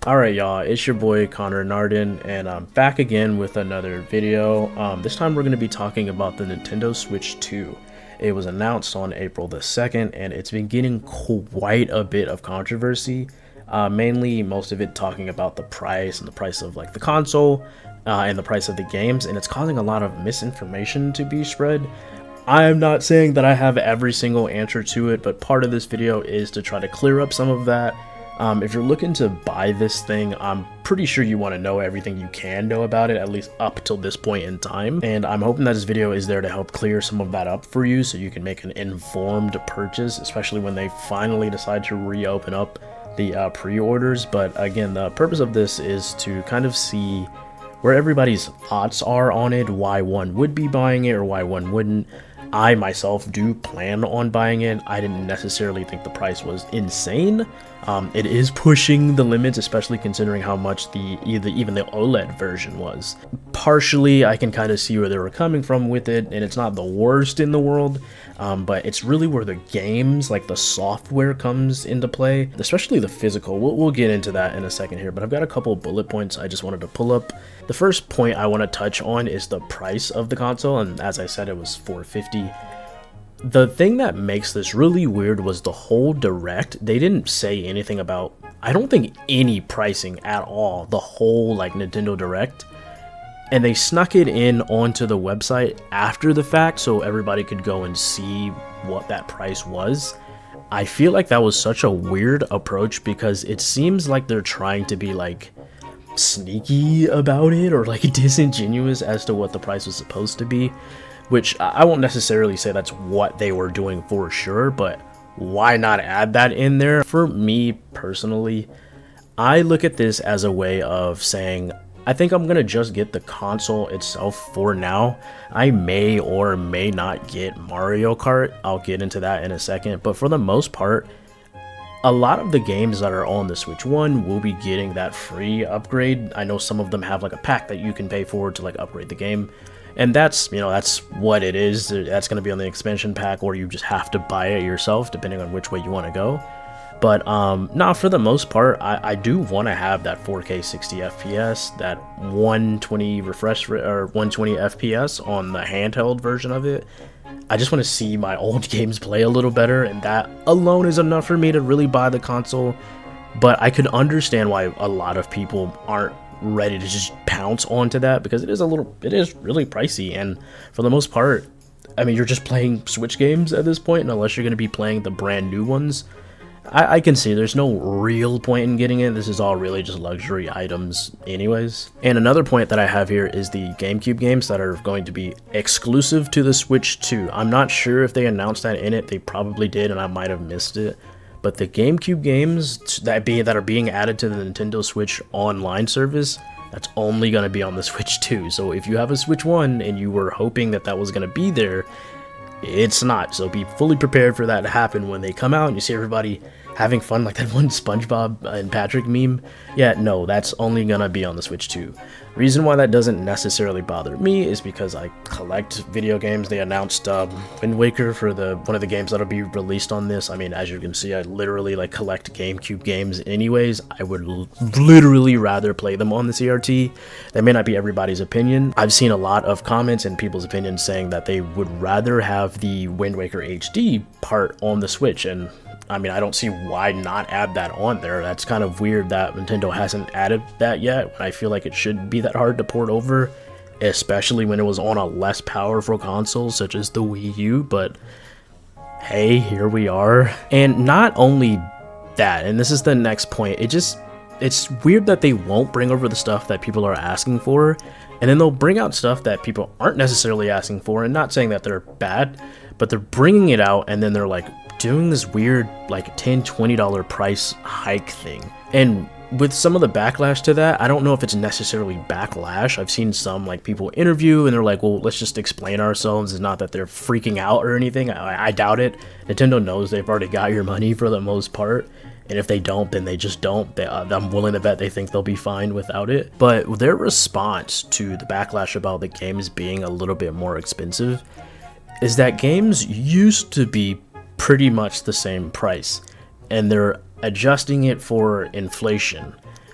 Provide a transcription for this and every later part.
Alright y'all, it's your boy Connor Narden, and I'm back again with another video. This time we're going to be talking about the Nintendo Switch 2. It was announced on April the 2nd, and it's been getting quite a bit of controversy. Mainly most of it talking about the price and the price of like the console, and the price of the games, and it's causing a lot of misinformation to be spread. I am not saying that I have every single answer to it, but part of this video is to try to clear up some of that. If you're looking to buy this thing, I'm pretty sure you want to know everything you can know about it, at least up till this point in time. And I'm hoping that this video is there to help clear some of that up for you so you can make an informed purchase, especially when they finally decide to reopen up the pre-orders. But again, the purpose of this is to kind of see where everybody's thoughts are on it, why one would be buying it or why one wouldn't. I myself do plan on buying it. I didn't necessarily think the price was insane. It is pushing the limits, especially considering how much even the OLED version was. Partially, I can kind of see where they were coming from with it, and it's not the worst in the world, but it's really where the games, like the software, comes into play, especially the physical. We'll get into that in a second here, but I've got a couple bullet points I just wanted to pull up. The first point I want to touch on is the price of the console, and as I said, it was $450. The thing that makes this really weird was the whole Direct. They didn't say anything about, I don't think, any pricing at all, the whole like Nintendo Direct. And they snuck it in onto the website after the fact so everybody could go and see what that price was. I feel like that was such a weird approach because it seems like they're trying to be like sneaky about it or like disingenuous as to what the price was supposed to be. Which I won't necessarily say that's what they were doing for sure, but why not add that in there? For me personally, I look at this as a way of saying, I think I'm going to just get the console itself for now. I may or may not get Mario Kart. I'll get into that in a second, but for the most part, a lot of the games that are on the Switch 1 will be getting that free upgrade. I know some of them have like a pack that you can pay for to like upgrade the game. And that's, that's what it is. That's going to be on the expansion pack, or you just have to buy it yourself, depending on which way you want to go. But, no, for the most part, I do want to have that 4K 60 FPS, that 120 refresh, or 120 FPS on the handheld version of it. I just want to see my old games play a little better, and that alone is enough for me to really buy the console. But I could understand why a lot of people aren't ready to just pounce onto that, because it is really pricey, and for the most part, I mean, you're just playing Switch games at this point, and unless you're going to be playing the brand new ones, I can see there's no real point in getting it. This is all really just luxury items anyways. And another point that I have here is the GameCube games that are going to be exclusive to the Switch 2. I'm not sure if they announced that in it. They probably did, and I might have missed it. But the GameCube games that are being added to the Nintendo Switch Online service, that's only going to be on the Switch 2. So if you have a Switch 1 and you were hoping that that was going to be there, it's not. So be fully prepared for that to happen when they come out and you see everybody having fun like that one SpongeBob and Patrick meme. Yeah, no, that's only gonna be on the Switch 2. Reason why that doesn't necessarily bother me is because I collect video games. They announced Wind Waker for one of the games that'll be released on this. I mean, as you can see, I literally like collect GameCube games anyways. I would literally rather play them on the CRT. That may not be everybody's opinion. I've seen a lot of comments and people's opinions saying that they would rather have the Wind Waker HD part on the Switch, and I mean, I don't see why not add that on there. That's kind of weird that Nintendo hasn't added that yet. I feel like it should be that hard to port over, especially when it was on a less powerful console such as the Wii U, but hey, here we are. And not only that, and this is the next point, it's weird that they won't bring over the stuff that people are asking for, and then they'll bring out stuff that people aren't necessarily asking for, and not saying that they're bad, but they're bringing it out and then they're like doing this weird like $10-$20 price hike thing. And with some of the backlash to that, I don't know if it's necessarily backlash. I've seen some like people interview and they're like, well, let's just explain ourselves. It's not that they're freaking out or anything. I doubt it. Nintendo knows they've already got your money for the most part, and if they don't, then they just don't. I'm willing to bet they think they'll be fine without it. But their response to the backlash about the games being a little bit more expensive is that games used to be pretty much the same price, and they're adjusting it for inflation.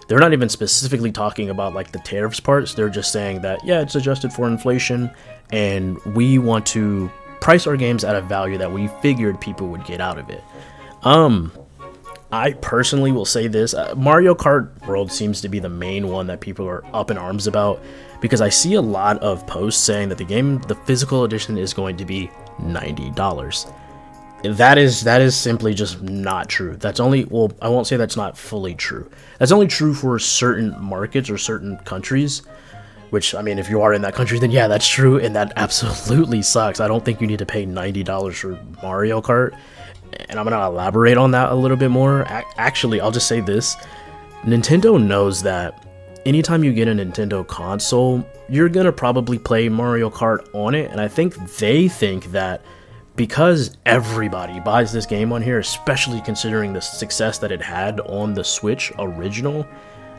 They're not even specifically talking about like the tariffs parts. They're just saying that, yeah, it's adjusted for inflation, and we want to price our games at a value that we figured people would get out of it. I personally will say this, Mario Kart World seems to be the main one that people are up in arms about, because I see a lot of posts saying that the physical edition is going to be $90. That is simply just not true. That's only, well, I won't say that's not fully true. That's only true for certain markets or certain countries, which, I mean, if you are in that country, then yeah, that's true, and that absolutely sucks. I don't think you need to pay $90 for Mario Kart, and I'm going to elaborate on that a little bit more. Actually, I'll just say this. Nintendo knows that anytime you get a Nintendo console, you're going to probably play Mario Kart on it, and I think they think that because everybody buys this game on here, especially considering the success that it had on the Switch original,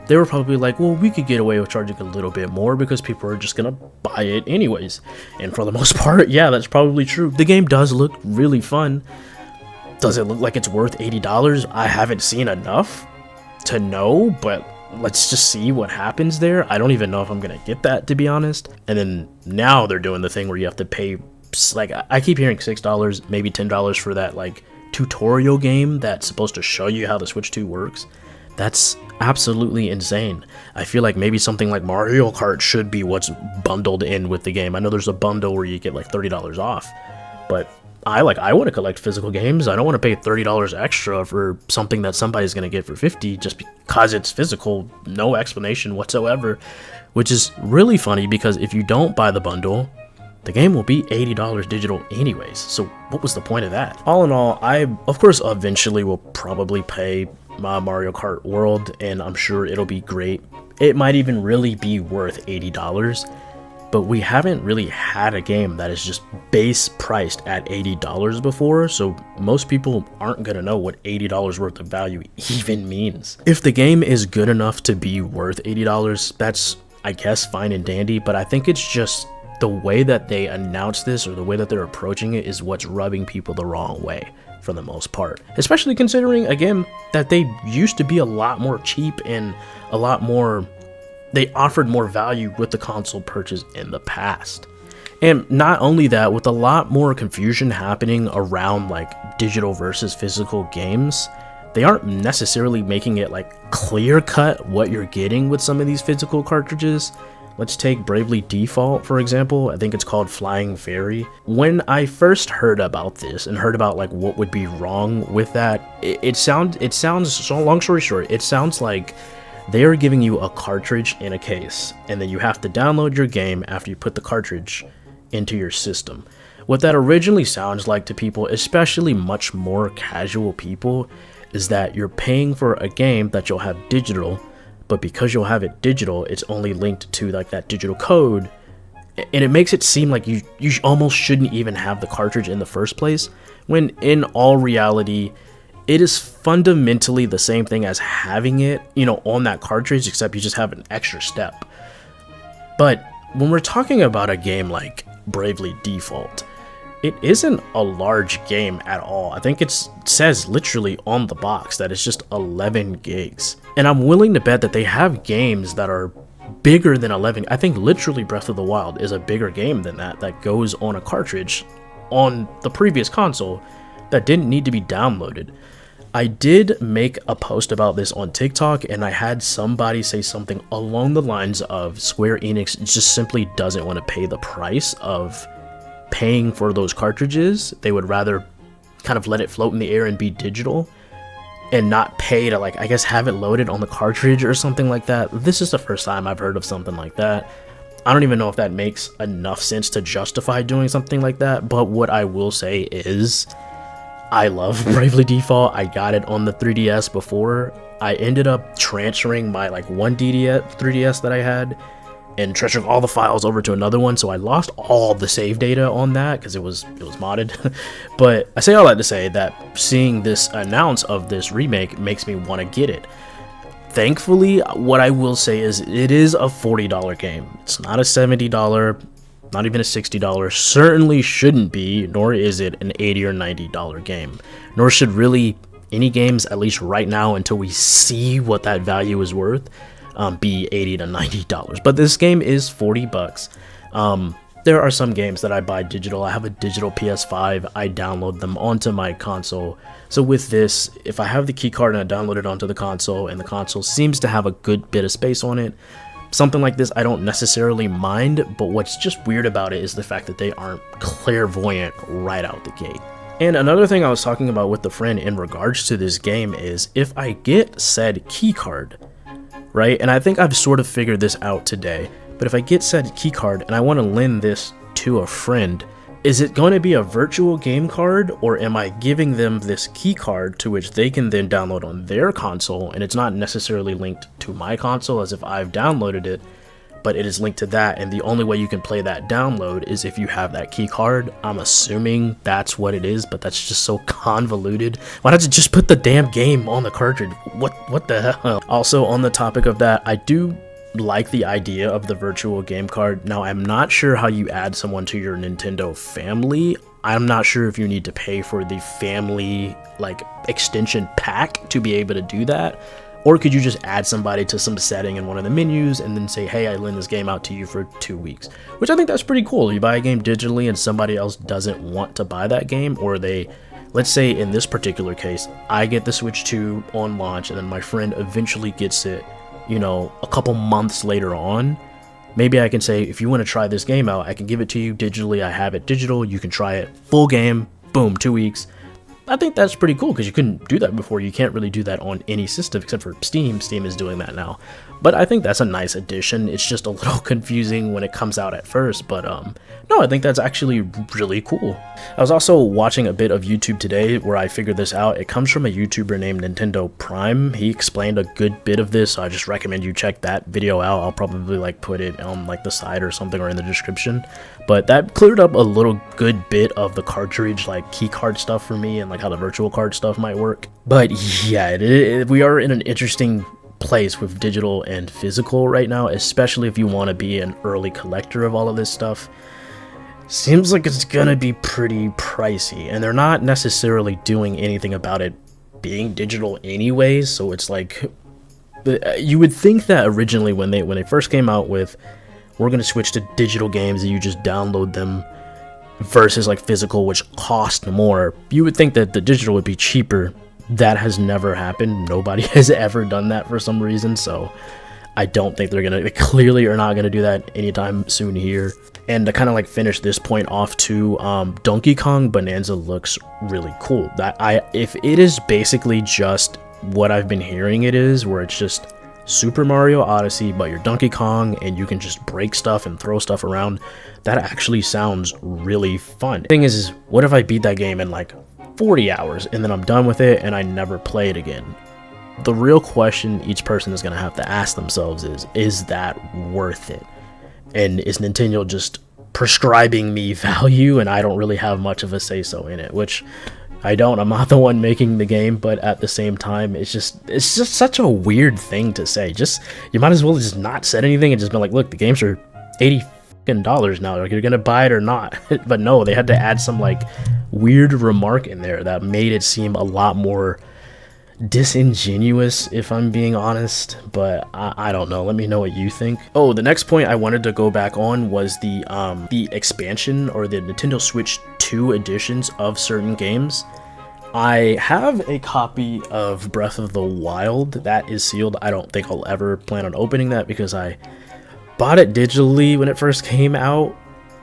they were probably like, well, we could get away with charging a little bit more because people are just gonna buy it anyways. And for the most part, yeah, that's probably true. The game does look really fun. Does it look like it's worth $80? I haven't seen enough to know, but let's just see what happens there. I don't even know if I'm gonna get that, to be honest. And then now they're doing the thing where you have to pay, like, I keep hearing $6, maybe $10 for that like tutorial game that's supposed to show you how the Switch 2 works. That's absolutely insane. I feel like maybe something like Mario Kart should be what's bundled in with the game. I know there's a bundle where you get like $30 off, but I want to collect physical games. I don't want to pay $30 extra for something that somebody's going to get for $50 just because it's physical, no explanation whatsoever, which is really funny because if you don't buy the bundle, the game will be $80 digital anyways, so what was the point of that? All in all, I, of course, eventually will probably pay my Mario Kart World, and I'm sure it'll be great. It might even really be worth $80, but we haven't really had a game that is just base priced at $80 before, so most people aren't gonna know what $80 worth of value even means. If the game is good enough to be worth $80, that's, I guess, fine and dandy, but I think it's just the way that they announce this or the way that they're approaching it is what's rubbing people the wrong way for the most part. Especially considering, again, that they used to be a lot more cheap and a lot more, they offered more value with the console purchase in the past. And not only that, with a lot more confusion happening around like digital versus physical games, they aren't necessarily making it like clear cut what you're getting with some of these physical cartridges. Let's take Bravely Default, for example. I think it's called Flying Fairy. When I first heard about this and heard about like what would be wrong with that, it sounds, so long story short, it sounds like they are giving you a cartridge in a case, and then you have to download your game after you put the cartridge into your system. What that originally sounds like to people, especially much more casual people, is that you're paying for a game that you'll have digital, but because you'll have it digital, it's only linked to like that digital code, and it makes it seem like you almost shouldn't even have the cartridge in the first place, when in all reality, it is fundamentally the same thing as having it, you know, on that cartridge, except you just have an extra step. But when we're talking about a game like Bravely Default, it isn't a large game at all. I think it says literally on the box that it's just 11 gigs. And I'm willing to bet that they have games that are bigger than 11. I think literally Breath of the Wild is a bigger game than that goes on a cartridge on the previous console that didn't need to be downloaded. I did make a post about this on TikTok, and I had somebody say something along the lines of Square Enix just simply doesn't want to pay the price of paying for those cartridges. They would rather kind of let it float in the air and be digital and not pay to, like, I guess have it loaded on the cartridge or something like that. This is the first time I've heard of something like that. I don't even know if that makes enough sense to justify doing something like that, but what I will say is I love Bravely Default. I got it on the 3DS before. I ended up transferring my like one 3DS that I had and transferring all the files over to another one, so I lost all the save data on that because it was modded. But I say all that to say that seeing this announce of this remake makes me want to get it. Thankfully, what I will say is it is a $40 game. It's not a $70, not even a $60, certainly shouldn't be, nor is it an $80 or $90 game, nor should really any games, at least right now, until we see what that value is worth, be $80 to $90. But this game is $40. There are some games that I buy digital. I have a digital PS5. I download them onto my console. So with this, if I have the keycard and I download it onto the console, and the console seems to have a good bit of space on it, something like this I don't necessarily mind. But what's just weird about it is the fact that they aren't clairvoyant right out the gate. And another thing I was talking about with the friend in regards to this game is if I get said keycard, right? And I think I've sort of figured this out today. But if I get said keycard and I want to lend this to a friend, is it going to be a virtual game card, or am I giving them this keycard to which they can then download on their console, and it's not necessarily linked to my console as if I've downloaded it, but it is linked to that, and the only way you can play that download is if you have that keycard? I'm assuming that's what it is, but that's just so convoluted. Why not just put the damn game on the cartridge? What the hell? Also, on the topic of that, I do like the idea of the virtual game card. Now, I'm not sure how you add someone to your Nintendo family. I'm not sure if you need to pay for the family like extension pack to be able to do that, or could you just add somebody to some setting in one of the menus and then say, hey, I lend this game out to you for 2 weeks, which I think that's pretty cool. You buy a game digitally and somebody else doesn't want to buy that game, or they, let's say in this particular case, I get the Switch 2 on launch and then my friend eventually gets it, you know, a couple months later on. Maybe I can say, if you want to try this game out, I can give it to you digitally. I have it digital. You can try it full game. Boom, 2 weeks. I think that's pretty cool because you couldn't do that before. You can't really do that on any system except for Steam. Steam is doing that now. But I think that's a nice addition. It's just a little confusing when it comes out at first, but no, I think that's actually really cool. I was also watching a bit of YouTube today where I figured this out. It comes from a YouTuber named Nintendo Prime. He explained a good bit of this, so I just recommend you check that video out. I'll probably like put it on like the side or something or in the description. But that cleared up a little good bit of the cartridge like key card stuff for me and like how the virtual card stuff might work. But yeah, we are in an interesting place with digital and physical right now, especially if you want to be an early collector of all of this stuff. Seems like it's gonna be pretty pricey, and they're not necessarily doing anything about it being digital anyways, so it's like, you would think that originally when they first came out with, we're gonna switch to digital games and you just download them versus like physical, which cost more, you would think that the digital would be cheaper. That has never happened. Nobody has ever done that for some reason, so I don't think they clearly are not gonna do that anytime soon here. And to kind of like finish this point off too, Donkey Kong Bonanza looks really cool. If it is basically just what I've been hearing it is, where it's just Super Mario Odyssey, but you're Donkey Kong and you can just break stuff and throw stuff around, that actually sounds really fun. The thing is, what if I beat that game in like 40 hours and then I'm done with it and I never play it again? The real question each person is going to have to ask themselves is that worth it? And is Nintendo just prescribing me value and I don't really have much of a say-so in it? Which I don't. I'm not the one making the game, but at the same time, it's just such a weird thing to say. Just, you might as well just not said anything and just been like, look, the games are $80 now. Like, you're gonna buy it or not. But no, they had to add some like weird remark in there that made it seem a lot more disingenuous, if I'm being honest. But I don't know. Let me know what you think. Oh, the next point I wanted to go back on was the expansion or the Nintendo Switch 2 editions of certain games. I have a copy of Breath of the Wild that is sealed. I don't think I'll ever plan on opening that because I bought it digitally when it first came out,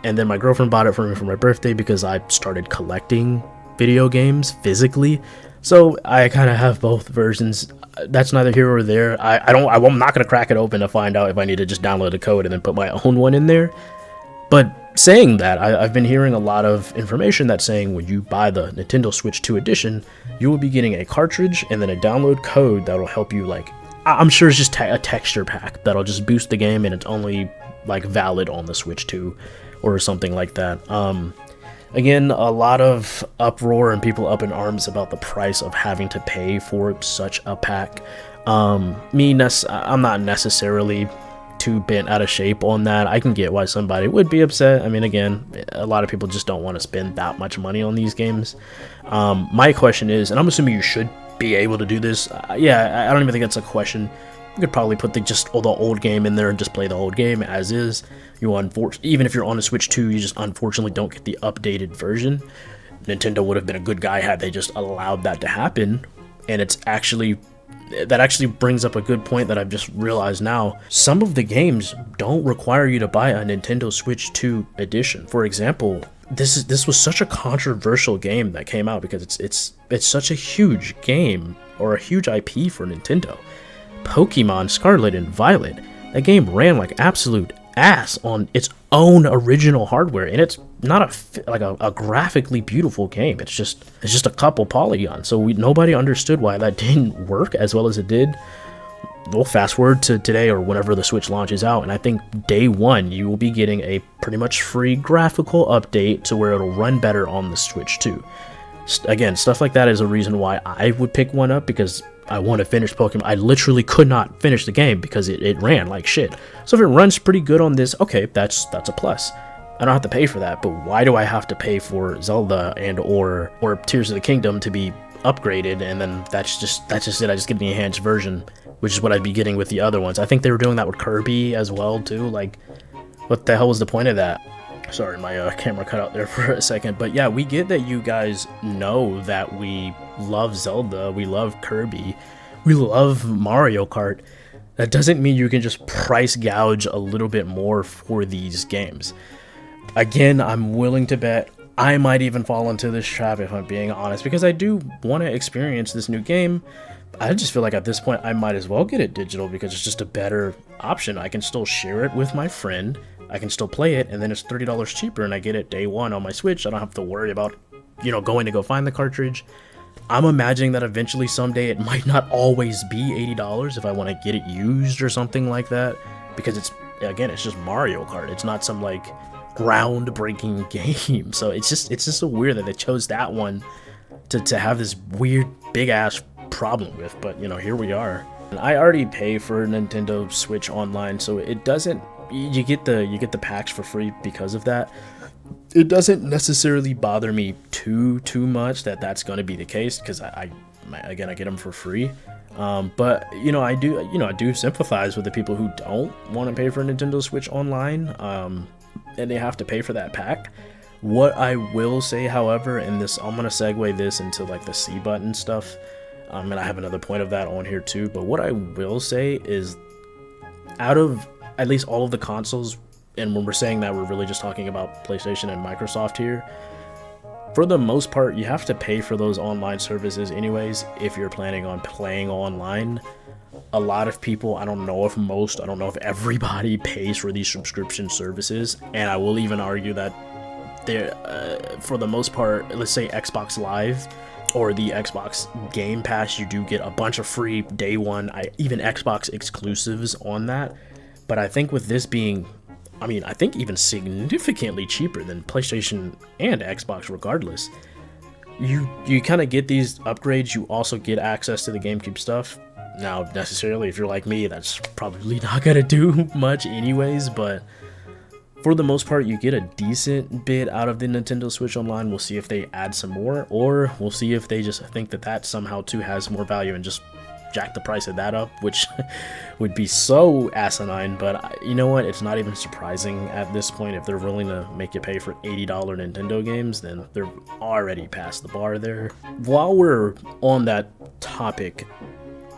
and then my girlfriend bought it for me for my birthday because I started collecting video games physically. So I kind of have both versions. That's neither here or there. I'm not going to crack it open to find out if I need to just download a code and then put my own one in there. But saying that, I've been hearing a lot of information that's saying when you buy the Nintendo Switch 2 edition, you will be getting a cartridge and then a download code that'll help you, like, I'm sure it's just a texture pack that'll just boost the game and it's only like valid on the Switch 2 or something like that. Again, a lot of uproar and people up in arms about the price of having to pay for such a pack. I'm not necessarily too bent out of shape on that. I can get why somebody would be upset. I mean, again, a lot of people just don't want to spend that much money on these games. My question is, and I'm assuming you should be able to do this? Yeah, I don't even think that's a question. You could probably put just all the old game in there and just play the old game as is. Even if you're on a Switch 2, you just unfortunately don't get the updated version. Nintendo would have been a good guy had they just allowed that to happen. And that actually brings up a good point that I've just realized now. Some of the games don't require you to buy a Nintendo Switch 2 edition. For example, this was such a controversial game that came out because it's such a huge game, or a huge IP for Nintendo. Pokemon Scarlet and Violet. That game ran like absolute ass on its own original hardware, and it's not a graphically beautiful game. It's just a couple polygons. So nobody understood why that didn't work as well as it did. We'll fast forward to today or whenever the Switch launches out, and I think day one you will be getting a pretty much free graphical update to where it'll run better on the Switch 2. Again, stuff like that is a reason why I would pick one up, because I want to finish Pokemon. I literally could not finish the game because it ran like shit. So if it runs pretty good on this, okay, that's a plus. I don't have to pay for that, but why do I have to pay for Zelda and or Tears of the Kingdom to be upgraded, and then that's just it? I just get the enhanced version, which is what I'd be getting with the other ones. I think they were doing that with Kirby as well too. Like, what the hell was the point of that? Sorry, my camera cut out there for a second. But yeah, we get that you guys know that we love Zelda, we love Kirby, we love Mario Kart. That doesn't mean you can just price gouge a little bit more for these games. Again, I'm willing to bet I might even fall into this trap if I'm being honest, because I do want to experience this new game. I just feel like at this point I might as well get it digital because it's just a better option. I can still share it with my friend, I can still play it, and then it's $30 cheaper and I get it day one on my Switch. I don't have to worry about, going to go find the cartridge. I'm imagining that eventually someday it might not always be $80 if I want to get it used or something like that, because it's just Mario Kart. It's not some like groundbreaking game. So it's just so weird that they chose that one to have this weird big ass problem with. But here we are. And I already pay for Nintendo Switch Online, so it doesn't. You get the packs for free because of that. It doesn't necessarily bother me too much that's going to be the case, because I get them for free. But I do sympathize with the people who don't want to pay for Nintendo Switch Online, and they have to pay for that pack. What I will say, however, and I'm gonna segue this into like the C button stuff, and I have another point of that on here too. But what I will say is, out of at least all of the consoles, and when we're saying that, we're really just talking about PlayStation and Microsoft here, for the most part, you have to pay for those online services anyways if you're planning on playing online. A lot of people, I don't know if everybody pays for these subscription services, and I will even argue that for the most part, let's say Xbox Live or the Xbox Game Pass, you do get a bunch of free day one, even Xbox exclusives on that. But I think with this being, I think even significantly cheaper than PlayStation and Xbox regardless, you kind of get these upgrades. You also get access to the GameCube stuff. Now, necessarily, if you're like me, that's probably not going to do much anyways, but for the most part, you get a decent bit out of the Nintendo Switch Online. We'll see if they add some more, or we'll see if they just think that somehow too has more value and just jack the price of that up, which would be so asinine. But you know what? It's not even surprising at this point. If they're willing to make you pay for $80 Nintendo games, then they're already past the bar there. While we're on that topic,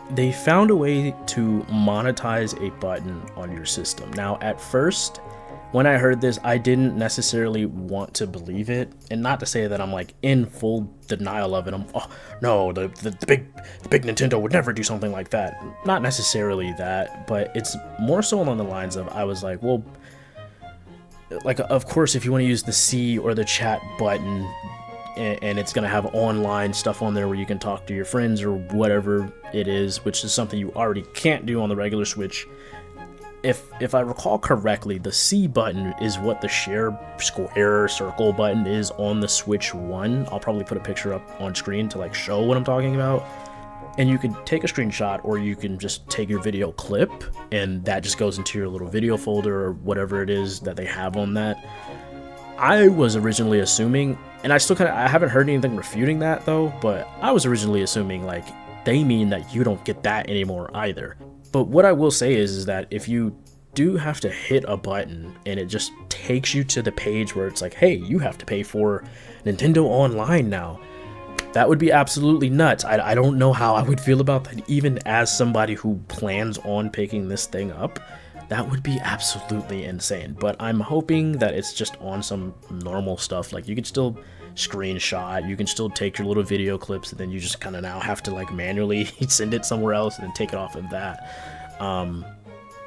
they found a way to monetize a button on your system. Now, at first, when I heard this, I didn't necessarily want to believe it, and not to say that I'm like in full denial of it. The big Nintendo would never do something like that. Not necessarily that, but it's more so along the lines of, I was like, well, like, of course, if you want to use the C or the chat button, and it's going to have online stuff on there where you can talk to your friends or whatever it is, which is something you already can't do on the regular Switch. If I recall correctly, the C button is what the share square circle button is on the Switch 1. I'll probably put a picture up on screen to like show what I'm talking about. And you can take a screenshot, or you can just take your video clip, and that just goes into your little video folder or whatever it is that they have on that. I was originally assuming, and I haven't heard anything refuting that though, but I was originally assuming like they mean that you don't get that anymore either. But what I will say is that if you do have to hit a button and it just takes you to the page where it's like, hey, you have to pay for Nintendo Online now, that would be absolutely nuts. I don't know how I would feel about that, even as somebody who plans on picking this thing up. That would be absolutely insane. But I'm hoping that it's just on some normal stuff. Like, you can still screenshot, you can still take your little video clips, and then you just kind of now have to like manually send it somewhere else and then take it off of that.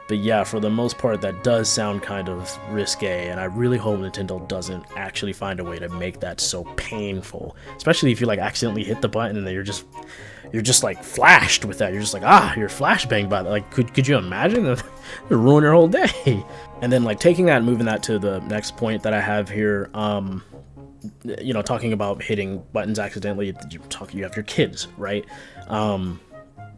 But yeah, for the most part, that does sound kind of risque, and I really hope Nintendo doesn't actually find a way to make that so painful. Especially if you like accidentally hit the button and then you're just like flashed with that. You're just like, you're flashbanged by that. Like, could you imagine? It would ruin your whole day. And then like taking that and moving that to the next point that I have here, you know, talking about hitting buttons accidentally, you have your kids, right?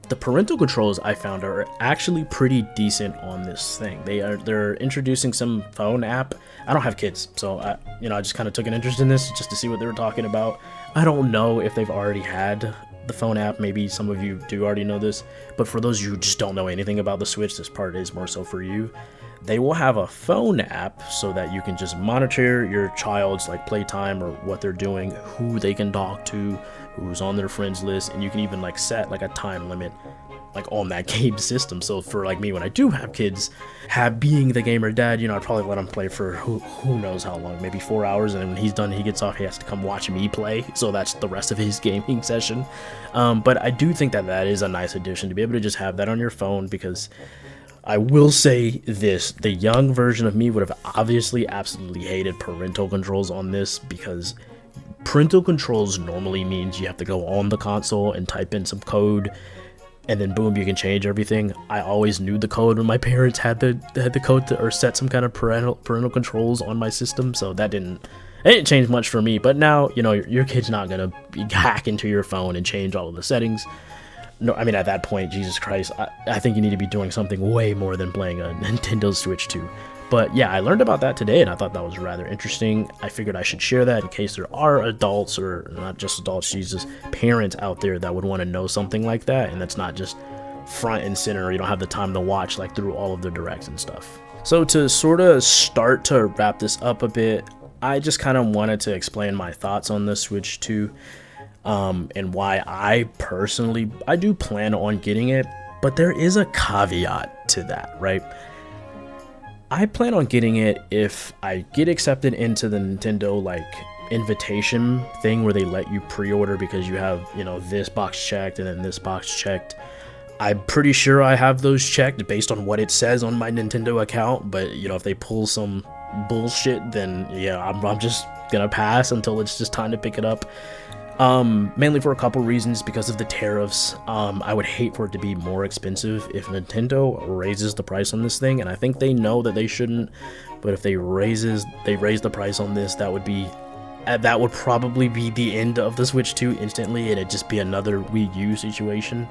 The parental controls I found are actually pretty decent on this thing. They're introducing some phone app. I don't have kids, so I just kind of took an interest in this just to see what they were talking about. I don't know if they've already had the phone app. Maybe some of you do already know this, but for those of you who just don't know anything about the Switch, this part is more so for you. They will have a phone app so that you can just monitor your child's like playtime or what they're doing, who they can talk to, who's on their friends list, and you can even like set like a time limit like on that game system. So for like me, when I do have kids, being the gamer dad, you know, I'd probably let him play for who knows how long, maybe 4 hours, and then when he's done, he gets off, he has to come watch me play, so that's the rest of his gaming session. But I do think that is a nice addition to be able to just have that on your phone, because I will say this, the young version of me would have obviously absolutely hated parental controls on this, because parental controls normally means you have to go on the console and type in some code, and then boom, you can change everything. I always knew the code when my parents had the code or set some kind of parental controls on my system, so it didn't change much for me. But now, you know, your kid's not gonna hack into your phone and change all of the settings. No, I mean, at that point, Jesus Christ, I think you need to be doing something way more than playing a Nintendo Switch 2. But yeah, I learned about that today, and I thought that was rather interesting. I figured I should share that in case there are adults, or not just adults, Jesus, parents out there that would want to know something like that, and that's not just front and center, you don't have the time to watch like through all of the directs and stuff. So to sort of start to wrap this up a bit, I just kind of wanted to explain my thoughts on the Switch 2, and why I do plan on getting it, but there is a caveat to that, right? I plan on getting it if I get accepted into the Nintendo like invitation thing where they let you pre-order because you have, you know, this box checked and then this box checked. I'm pretty sure I have those checked based on what it says on my Nintendo account, but you know, if they pull some bullshit, then yeah, I'm just gonna pass until it's just time to pick it up. Mainly for a couple reasons, because of the tariffs. I would hate for it to be more expensive if Nintendo raises the price on this thing, and I think they know that they shouldn't, but if they raise the price on this, that would probably be the end of the Switch 2 instantly, and it'd just be another Wii U situation.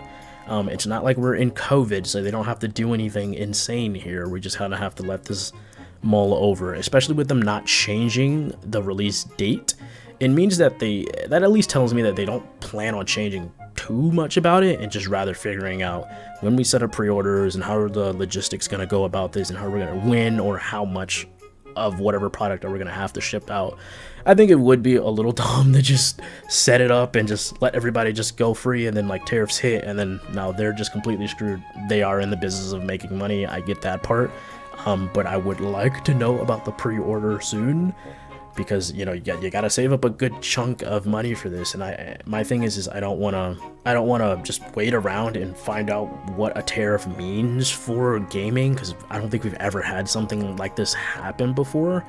It's not like we're in COVID, so they don't have to do anything insane here. We just kind of have to let this mull over, especially with them not changing the release date. It means that that at least tells me that they don't plan on changing too much about it, and just rather figuring out when we set up pre-orders and how are the logistics going to go about this, and how we're going to win, or how much of whatever product are we going to have to ship out. I think it would be a little dumb to just set it up and just let everybody just go free, and then like tariffs hit, and then now they're just completely screwed. They are in the business of making money, I get that part, but I would like to know about the pre-order soon, because you know you gotta save up a good chunk of money for this. And my thing is I don't wanna just wait around and find out what a tariff means for gaming, because I don't think we've ever had something like this happen before.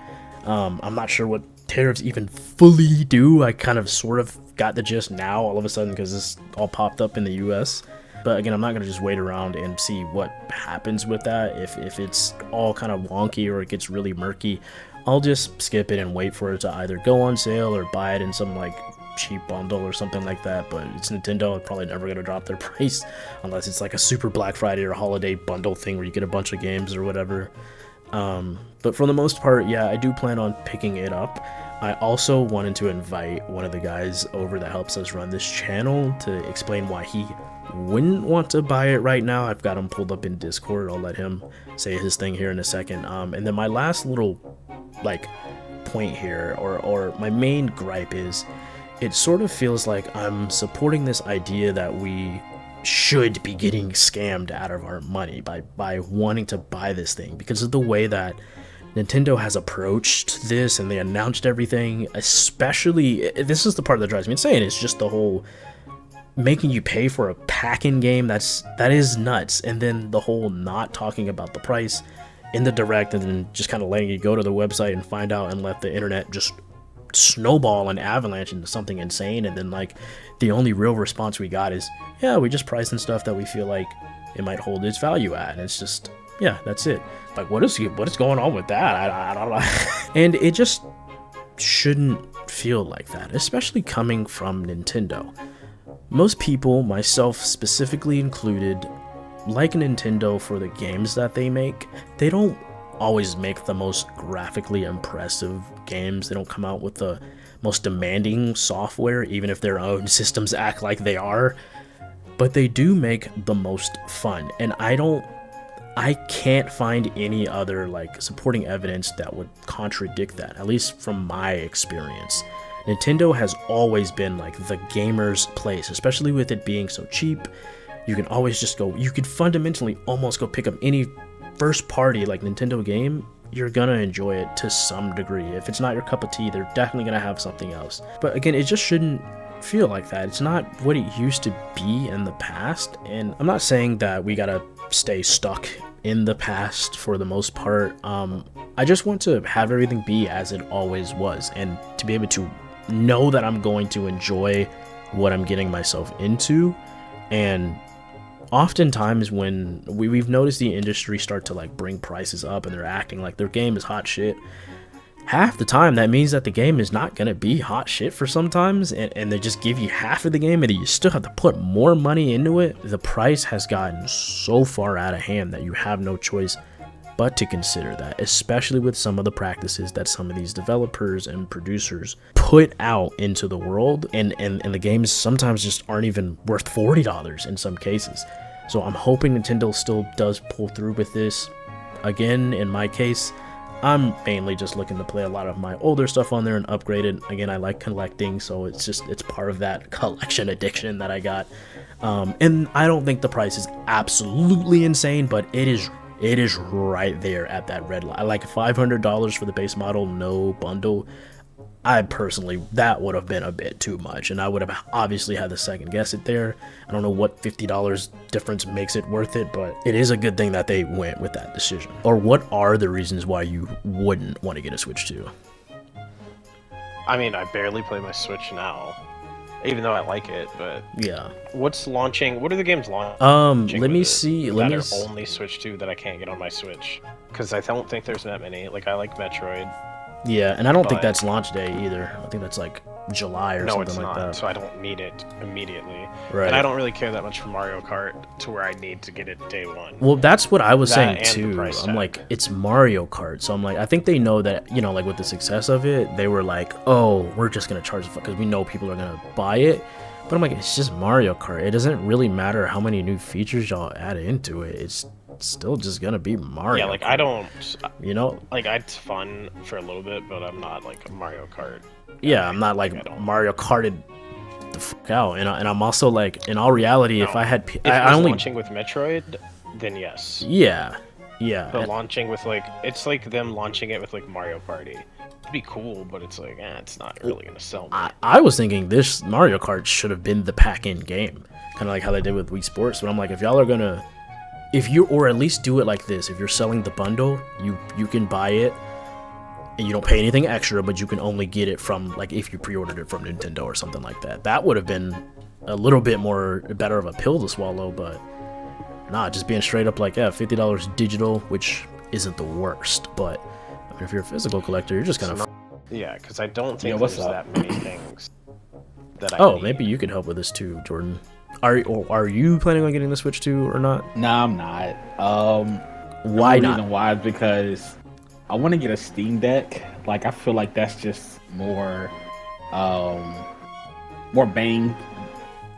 I'm not sure what tariffs even fully do. I kind of sort of got the gist now all of a sudden because this all popped up in the US. But again, I'm not gonna just wait around and see what happens with that. If it's all kind of wonky or it gets really murky, I'll just skip it and wait for it to either go on sale or buy it in some like cheap bundle or something like that. But it's Nintendo, they're probably never gonna drop their price unless it's like a super Black Friday or holiday bundle thing where you get a bunch of games or whatever. But for the most part, yeah, I do plan on picking it up. I also wanted to invite one of the guys over that helps us run this channel to explain why he wouldn't want to buy it right now. I've got him pulled up in Discord. I'll let him say his thing here in a second. And then my last little like point here, or my main gripe is, it sort of feels like I'm supporting this idea that we should be getting scammed out of our money by wanting to buy this thing because of the way that Nintendo has approached this and they announced everything. Especially, this is the part that drives me insane, it's just the whole making you pay for a pack-in game. That is nuts. And then the whole not talking about the price in the direct, and then just kind of letting you go to the website and find out, and let the internet just snowball and avalanche into something insane. And then like the only real response we got is, yeah, we just priced in stuff that we feel like it might hold its value at. And it's just, yeah, that's it. Like, what is going on with that? I don't know. And it just shouldn't feel like that, especially coming from Nintendo. Most people, myself specifically included, like Nintendo for the games that they make. They don't always make the most graphically impressive games. They don't come out with the most demanding software, even if their own systems act like they are. But they do make the most fun. And I can't find any other like supporting evidence that would contradict that, at least from my experience. Nintendo has always been like the gamer's place, especially with it being so cheap. You can always just go, you could fundamentally almost go pick up any first party like Nintendo game. You're gonna enjoy it to some degree. If it's not your cup of tea, they're definitely gonna have something else. But again, it just shouldn't feel like that. It's not what it used to be in the past. And I'm not saying that we gotta stay stuck in the past for the most part. I just want to have everything be as it always was, and to be able to know that I'm going to enjoy what I'm getting myself into. And oftentimes when we've noticed the industry start to like bring prices up and they're acting like their game is hot shit, half the time that means that the game is not going to be hot shit for sometimes, and they just give you half of the game and you still have to put more money into it. The price has gotten so far out of hand that you have no choice but to consider that, especially with some of the practices that some of these developers and producers put out into the world, and the games sometimes just aren't even worth $40 in some cases. So I'm hoping Nintendo still does pull through with this. Again, in my case, I'm mainly just looking to play a lot of my older stuff on there and upgrade it. Again, I like collecting, so it's part of that collection addiction that I got. And I don't think the price is absolutely insane, but it is right there at that red line. Like $500 for the base model, no bundle. I personally, that would have been a bit too much, and I would have obviously had to second guess it there. I don't know what $50 difference makes it worth it, but it is a good thing that they went with that decision. Or what are the reasons why you wouldn't want to get a Switch 2? I mean, I barely play my Switch now, even though I like it, but yeah. What's launching? What are the games launching? Let me see. That are only Switch 2 that I can't get on my Switch, because I don't think there's that many. Like, I like Metroid. Yeah, and I don't think that's launch day either. I think that's like July or something like that. No, it's not, so I don't need it immediately. Right. And I don't really care that much for Mario Kart to where I need to get it day one. Well, that's what I was saying too. I'm like, it's Mario Kart, so I'm like, I think they know that, you know, like with the success of it, they were like, oh, we're just gonna charge the fuck because we know people are gonna buy it. But I'm like, it's just Mario Kart. It doesn't really matter how many new features y'all add into it. It's still just gonna be Mario. Yeah, like Kart. I don't, you know, like it's fun for a little bit, but I'm not like a Mario Kart. Yeah, I'm not like Mario Karted the fuck out, and I'm also like, in all reality, if I had, I only launching with Metroid, then yes. Yeah. But launching with like, it's like them launching it with like Mario Party. It'd be cool, but it's like, it's not really gonna sell me. I was thinking this Mario Kart should have been the pack-in game, kind of like how they did with Wii Sports. But I'm like, if y'all are gonna, or at least do it like this, if you're selling the bundle, you can buy it and you don't pay anything extra, but you can only get it from, like, if you pre-ordered it from Nintendo or something like that. That would have been a little bit more better of a pill to swallow, but nah, just being straight up like, yeah, $50 digital, which isn't the worst, but I mean, if you're a physical collector, you're just kind of yeah, because I don't think there's that many things that I need. Maybe you could help with this too, Jordan. Are you planning on getting the Switch 2 or not? No, I'm not. Why not? The reason why is because I want to get a Steam Deck. Like, I feel like that's just more bang.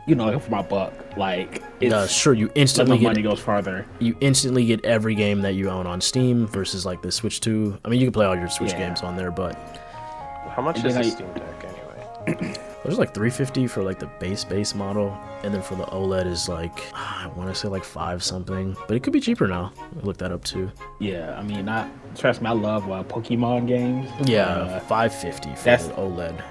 you know, like for my buck, like it's sure, you like instantly my get money goes farther. you instantly get every game that you own on Steam versus like the Switch 2. I mean, you can play all your Switch games on there, but How much And is then the I- Steam Deck anyway? there's like $350 for like the base model, and then for the OLED is like I want to say like 5 something, but it could be cheaper now. I'll look that up too. Yeah, I mean, trust me, I love Pokemon games. Yeah, $550 for that's- the OLED.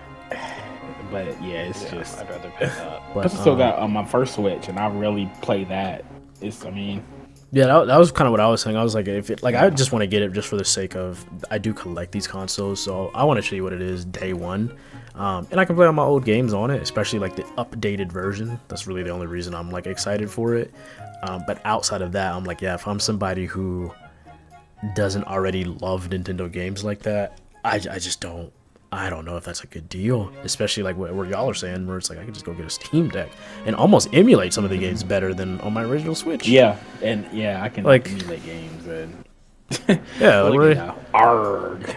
But yeah, it's Yeah, just. I'd rather pay that. But I still got my first Switch, and I really play that. I mean, yeah, that was kind of what I was saying. I was like, if it, like, I just want to get it just for the sake of I do collect these consoles, so I want to show you what it is day one, and I can play all my old games on it, especially like the updated version. That's really the only reason I'm like excited for it. But outside of that, I'm like, yeah, if I'm somebody who doesn't already love Nintendo games like that, I just don't. I don't know if that's a good deal, especially like where y'all are saying, where it's like I could just go get a Steam Deck and almost emulate some of the games better than on my original Switch. yeah, and yeah, I can Like- emulate games and. Yeah, Look like, at now. Arg.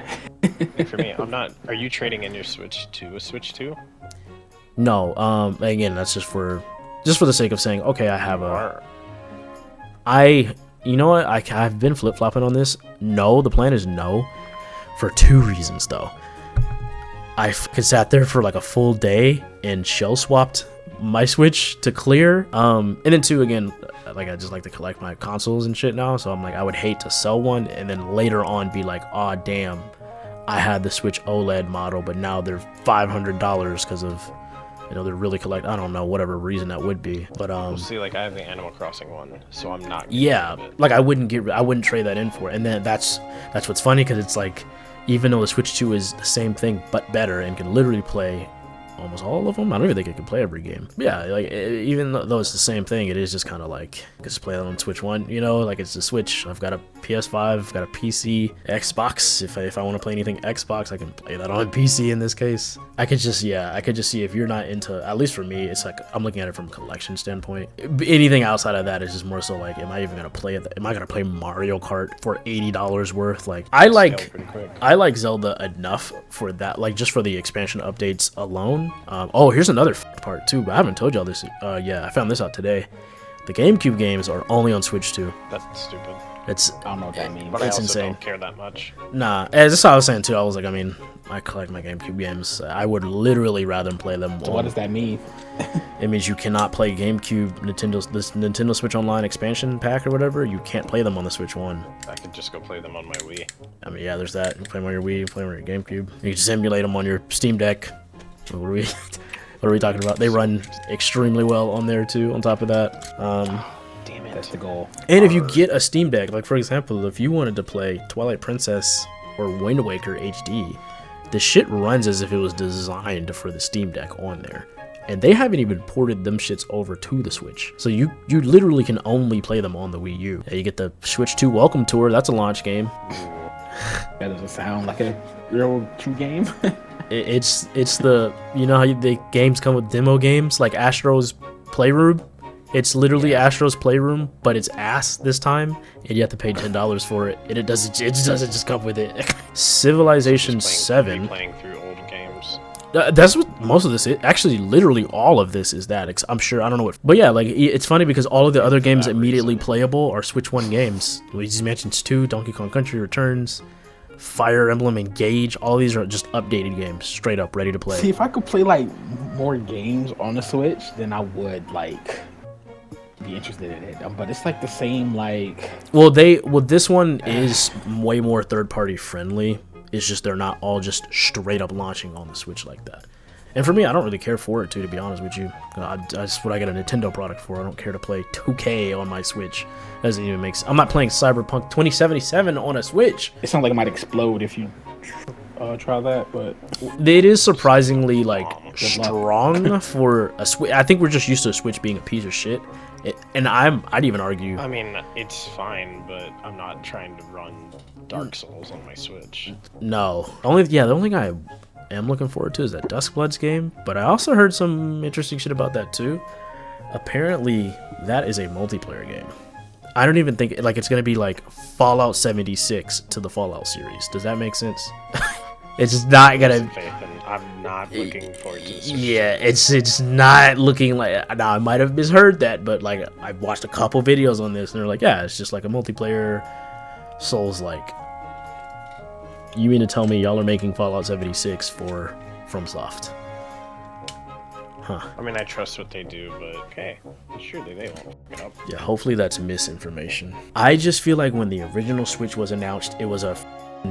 For me, I'm not. Are you trading in your Switch to a Switch 2? no. Again, that's just for the sake of saying, okay, I have a. You know what? I've been flip flopping on this. No, the plan is no, for 2 reasons though. I sat there for like a full day and shell swapped my Switch to clear. And then 2, again, like I just like to collect my consoles and shit now. So I'm like, I would hate to sell one and then later on be like, aw, damn, I had the Switch OLED model, but now they're $500 because of, you know, they're really I don't know, whatever reason that would be. But Well, see, like I have the Animal Crossing one, so I'm not. getting yeah, rid of it. like I wouldn't trade that in for it. And then that's what's funny, because it's like, even though the Switch 2 is the same thing but better and can literally play almost all of them, I don't even think it can play every game. Yeah, like even though it's the same thing, it is just kind of like just play it on Switch 1, you know, like it's the Switch. I've got a PS5, I've got a PC, Xbox. If I want to play anything Xbox, I can play that on PC in this case. I could just see if you're not into, at least for me, it's like I'm looking at it from a collection standpoint. Anything outside of that is just more so like, am I even gonna play it? Am I gonna play Mario Kart for $80 worth? Like I Scale like pretty quick. Zelda enough for that, like just for the expansion updates alone. Oh, here's another part too. I haven't told y'all this. Yeah, I found this out today. The GameCube games are only on Switch 2. That's stupid. It's I don't know what that means. But I It's also insane. don't care that much. nah. That's what I was saying too. I was like, I mean, I collect my GameCube games. I would literally rather play them. So what does that mean? It means you cannot play GameCube this Nintendo Switch Online expansion pack or whatever. You can't play them on the Switch 1. I could just go play them on my Wii. I mean, yeah, there's that. You play them on your Wii, you play them on your GameCube. You can just emulate them on your Steam Deck. What are we, what are we talking about? They run extremely well on there too. On top of that, Damn it. That's the goal. and if you get a Steam Deck, like for example, if you wanted to play Twilight Princess or Wind Waker HD, the shit runs as if it was designed for the Steam Deck on there. And they haven't even ported them shits over to the Switch. So you literally can only play them on the Wii U. Yeah, you get the Switch 2 Welcome Tour, that's a launch game. That doesn't sound like a real true game. It's the, you know how the games come with demo games like Astro's Playroom? It's literally Astro's Playroom, but it's ass this time, and you have to pay $10 for it, and it doesn't just come with it. Civilization Just 7. playing through old games. That's what most of this is. Actually, literally all of this is that. I'm sure, I don't know what. But yeah, like, it's funny because all of the other games that immediately playable are Switch 1 games. Luigi's Mansion 2, Donkey Kong Country Returns, Fire Emblem Engage. All these are just updated games, straight up, ready to play. See, if I could play like more games on the Switch, then I would like be interested in it. But it's like the same like. Well, this one is way more third-party friendly. It's just they're not all just straight up launching on the Switch like that. And for me, I don't really care for it too, to be honest with you. That's what I get a Nintendo product for. I don't care to play 2K on my Switch. Doesn't even make sense. I'm not playing Cyberpunk 2077 on a Switch. It sounds like it might explode if you try that, but It is surprisingly like Good luck. strong for a Switch. I think we're just used to a Switch being a piece of shit. And I'd even argue. I mean, it's fine, but I'm not trying to run Dark Souls on my Switch. No. The only thing I am looking forward to is that Duskbloods game, but I also heard some interesting shit about that too. Apparently, that is a multiplayer game. I don't even think like it's gonna be like Fallout 76 to the Fallout series. Does that make sense? It's just not I gonna. have faith in I'm not looking forward to the Switch. Yeah, it's not looking like. Now I might have misheard that, but like I've watched a couple videos on this, and they're like, yeah, it's just like a multiplayer Souls-like. You mean to tell me y'all are making Fallout 76 for FromSoft? Huh. I mean, I trust what they do, but okay, surely they won't fuck it up. Yeah, hopefully that's misinformation. I just feel like when the original Switch was announced, it was a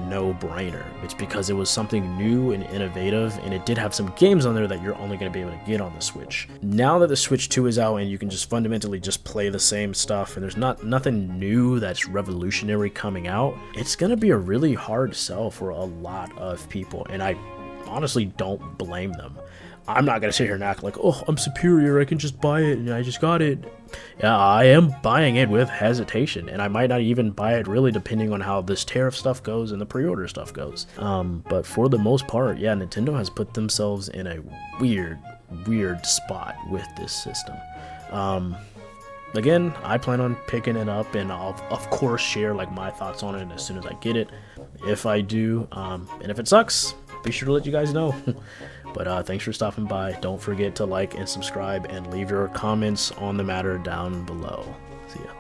no-brainer. It's because it was something new and innovative, and it did have some games on there that you're only going to be able to get on the Switch. Now that the Switch 2 is out and you can just fundamentally just play the same stuff, and there's nothing new that's revolutionary coming out, it's going to be a really hard sell for a lot of people, and I honestly don't blame them. I'm not going to sit here and act like, oh, I'm superior, I can just buy it, and I just got it. Yeah, I am buying it with hesitation, and I might not even buy it really depending on how this tariff stuff goes and the pre-order stuff goes. But for the most part, yeah, Nintendo has put themselves in a weird spot with this system. Again, I plan on picking it up, and I'll of course share like my thoughts on it as soon as I get it, if I do. And if it sucks, be sure to let you guys know. But thanks for stopping by. Don't forget to like and subscribe and leave your comments on the matter down below. See ya.